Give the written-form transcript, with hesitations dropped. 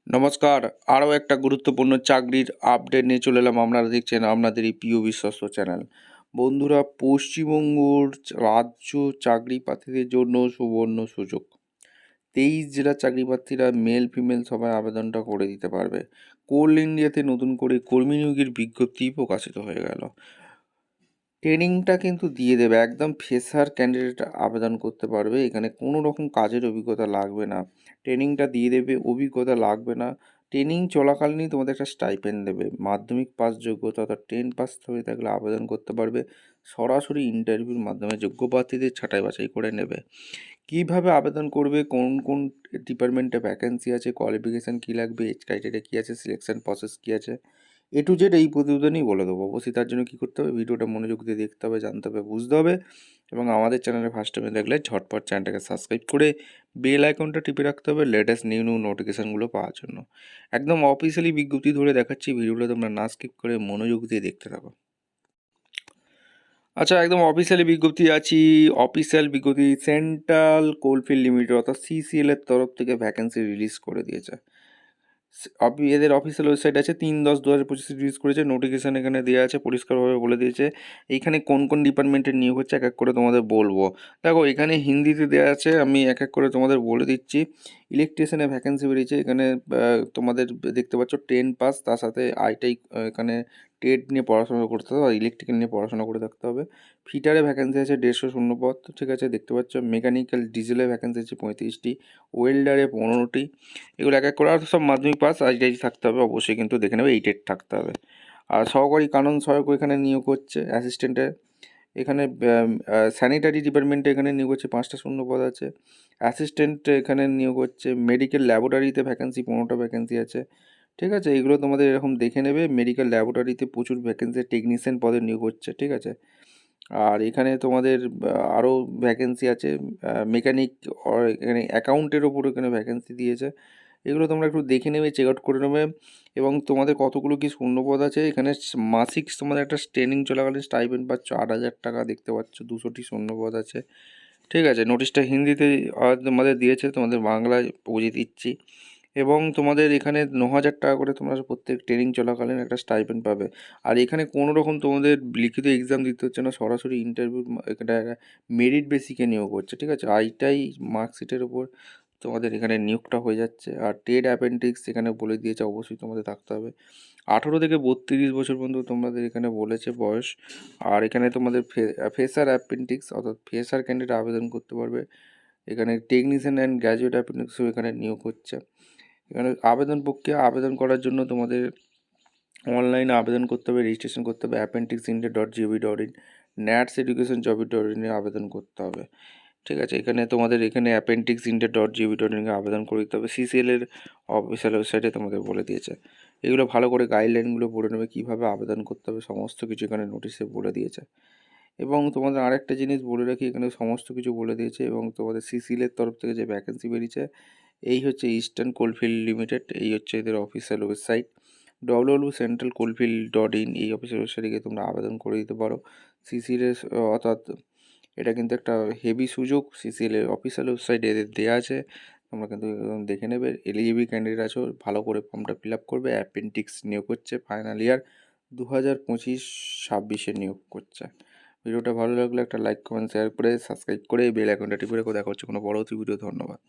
নমস্কার। আরও একটা গুরুত্বপূর্ণ চাকরির আপডেট নিয়ে চলে এলাম। আপনারা দেখছেন আপনাদের এই প্রিয় বিশ্বস্ত চ্যানেল। বন্ধুরা, পশ্চিমবঙ্গর রাজ্য চাকরি প্রার্থীদের জন্য সুবর্ণ সুযোগ। 23 জেলার চাকরি প্রার্থীরা মেল ফিমেল সবাই আবেদনটা করে দিতে পারবে। কোল ইন্ডিয়াতে নতুন করে কর্মী নিয়োগের বিজ্ঞপ্তি প্রকাশিত হয়ে গেল। ট্রেনিংটা কিন্তু দিয়ে দেবে, একদম ফ্রেশার ক্যান্ডিডেট আবেদন করতে পারবে। এখানে কোনো রকম কাজের অভিজ্ঞতা লাগবে না, ট্রেনিংটা দিয়ে দেবে, অভিজ্ঞতা লাগবে না। ট্রেনিং চলাকালীনই তোমাদের একটা স্টাইপেন্ড দেবে। মাধ্যমিক পাস যোগ্যতা অর্থাৎ 10 পাস হয়ে থাকলে আবেদন করতে পারবে। সরাসরি ইন্টারভিউর মাধ্যমে যোগ্য প্রার্থীদের ছাঁটাই বাছাই করে নেবে। কিভাবে আবেদন করবে, কোন কোন ডিপার্টমেন্টে ভ্যাকেন্সি আছে, কোয়ালিফিকেশান কী লাগবে, এজ ক্রাইটেরিয়া কী আছে, সিলেকশন প্রসেস কী আছে, এ টু জেড এই প্রতিবেদনই বলে দেবো। অবশ্যই তার জন্য কী করতে হবে, ভিডিওটা মনোযোগ দিয়ে দেখতে হবে, জানতে হবে, বুঝতে হবে। এবং আমাদের চ্যানেলে ফার্স্ট টাইমে দেখলে ঝটপট চ্যানেলটাকে সাবস্ক্রাইব করে বেল আইকনটা টিপে রাখতে হবে লেটেস্ট নিউ নোটিফিকেশানগুলো পাওয়ার জন্য। একদম অফিসিয়ালি বিজ্ঞপ্তি ধরে দেখাচ্ছি, ভিডিওটা তোমরা না স্কিপ করে মনোযোগ দিয়ে দেখতে থাকো। আচ্ছা, একদম অফিসিয়ালি বিজ্ঞপ্তি আছি। অফিসিয়াল বিজ্ঞপ্তি সেন্ট্রাল কোলফিল্ড লিমিটেড অর্থাৎ সিসিএল এর তরফ থেকে ভ্যাকেন্সি রিলিজ করে দিয়েছে। এদের অফিসিয়াল ওয়েবসাইট আছে, 3/10/2025 রিলিজ করেছে। নোটিফিকেশান এখানে দেওয়া আছে, পরিষ্কারভাবে বলে দিয়েছে এইখানে কোন কোন ডিপার্টমেন্টের নিয়োগ হচ্ছে, এক এক করে তোমাদের বলবো। দেখো, এখানে হিন্দিতে দেওয়া আছে, আমি এক এক করে তোমাদের বলে দিচ্ছি। ইলেকট্রিশিয়ানের ভ্যাকেন্সি বেরিয়েছে এখানে। তোমাদের দেখতে পাচ্ছ 10 পাস, তার সাথে আইটাই এখানে ট্রেড নিয়ে পড়াশোনা করতে হবে আর ইলেকট্রিক্যাল নিয়ে পড়াশোনা করে থাকতে হবে। ফিটারে ভ্যাকেন্সি আছে 150 শূন্যপদ, ঠিক আছে, দেখতে পাচ্ছ। মেকানিক্যাল ডিজেলের ভ্যাকেন্সি আছে 35টি, ওয়েল্ডারে 15টি। এগুলো এক এক করে, আর সব মাধ্যমিক পাস আইটিআই থাকতে হবে অবশ্যই, কিন্তু দেখে নেবে 8 থাকতে হবে। আর সহকারী কানন সহায়ক এখানে নিয়োগ হচ্ছে অ্যাসিস্ট্যান্টে। এখানে স্যানিটারি ডিপার্টমেন্টে এখানে নিয়োগ হচ্ছে 5টা শূন্যপদ আছে। অ্যাসিস্ট্যান্ট এখানে নিয়োগ হচ্ছে। মেডিকেল ল্যাবরেটরিতে ভ্যাকেন্সি 15টা ভ্যাকেন্সি আছে, ঠিক আছে। এগুলো তোমাদের এরকম দেখে নেবে। মেডিকেল ল্যাবরেটরিতে প্রচুর ভ্যাকেন্সি, টেকনিশিয়ান পদে নিয়োগ হচ্ছে, ঠিক আছে। আর এখানে তোমাদের আরও ভ্যাকেন্সি আছে। মেকানিক, এখানে অ্যাকাউন্টের ওপর এখানে ভ্যাকেন্সি দিয়েছে। এগুলো তোমরা একটু দেখে নেবে, চেক আউট করে নেবে। এবং তোমাদের কতগুলো কি শূন্যপদ আছে এখানে। মাসিক তোমাদের একটা ট্রেনিং চলাকালীন স্টাইপেন্ড পাচ্ছ 8,000 টাকা, দেখতে পাচ্ছ। 200টি শূন্যপদ আছে, ঠিক আছে। নোটিশটা হিন্দিতে তোমাদের দিয়েছে, তোমাদের বাংলায় বুঝিয়ে দিচ্ছি। এবং তোমাদের এখানে 9,000 টাকা করে তোমরা প্রত্যেক ট্রেনিং চলাকালীন একটা স্টাইপেন্ড পাবে। আর এখানে কোনো রকম তোমাদের লিখিত এক্সাম দিতে হচ্ছে না, সরাসরি ইন্টারভিউ, এটা মেরিট বেসিকে নিয়োগ হচ্ছে, ঠিক আছে। আইটাই মার্কশিটের ওপর তোমাদের এখানে নিয়োগটা হয়ে যাচ্ছে। আর ট্রেড অ্যাপেন্ডিক্স এখানে বলে দিয়েছে, অবশ্যই তোমাদের থাকতে হবে। 18 থেকে 32 বছর পর্যন্ত তোমাদের এখানে বলেছে বয়স। আর এখানে তোমাদের ফ্রেশার অ্যাপেন্ডিক্স অর্থাৎ ফ্রেশার ক্যান্ডিডেট আবেদন করতে পারবে। এখানে টেকনিশিয়ান অ্যান্ড গ্র্যাজুয়েট অ্যাপেন্ডিক্সও এখানে নিয়োগ হচ্ছে। এখানে আবেদন প্রক্রিয়া, আবেদন করার জন্য তোমাদের অনলাইনে আবেদন করতে হবে, রেজিস্ট্রেশন করতে হবে appendixindia.gov.in, ন্যাটস এডুকেশন জবি.in আবেদন করতে হবে, ঠিক আছে। এখানে তোমাদের এখানে appendixindia.gov.in আবেদন করে দিতে হবে। সিসিএল এর অফিসিয়াল ওয়েবসাইটে তোমাদের বলে দিয়েছে। এগুলো ভালো করে গাইডলাইনগুলো পড়ে নেবে, কীভাবে আবেদন করতে হবে সমস্ত কিছু এখানে নোটিশে বলে দিয়েছে। এবং তোমাদের আরেকটা জিনিস বলে রাখি, এখানে সমস্ত কিছু বলে দিয়েছে। এবং তোমাদের সিসিএল এর তরফ থেকে যে ভ্যাকেন্সি বেরিয়েছে, এই হচ্ছে ইস্টার্ন কোলফিল্ড লিমিটেড, এই হচ্ছে এদের অফিসিয়াল ওয়েবসাইট www.centralcoalfield.in। এই অফিসিয়াল ওয়েবসাইটে গিয়ে তোমরা আবেদন করে দিতে পারো। সিসিএল এর অর্থাৎ এটা কিন্তু একটা হেভি সুযোগ। সিসিএল এর অফিসিয়াল ওয়েবসাইটে এদের দেওয়া আছে, তোমরা কিন্তু দেখে নেবে। এলিজিবল ক্যান্ডিডেট আছো, ভালো করে ফর্মটা ফিল আপ করবে। অ্যাপেন্ডিক্স নিয়োগ করছে, ফাইনাল ইয়ার 2025-26 নিয়োগ করছে। ভিডিওটা ভালো লাগলে একটা লাইক, কমেন্ট, শেয়ার করে সাবস্ক্রাইব করে বেল আইকনটা টিপে রেখো। দেখা হচ্ছে কোনো পরবর্তী ভিডিও। ধন্যবাদ।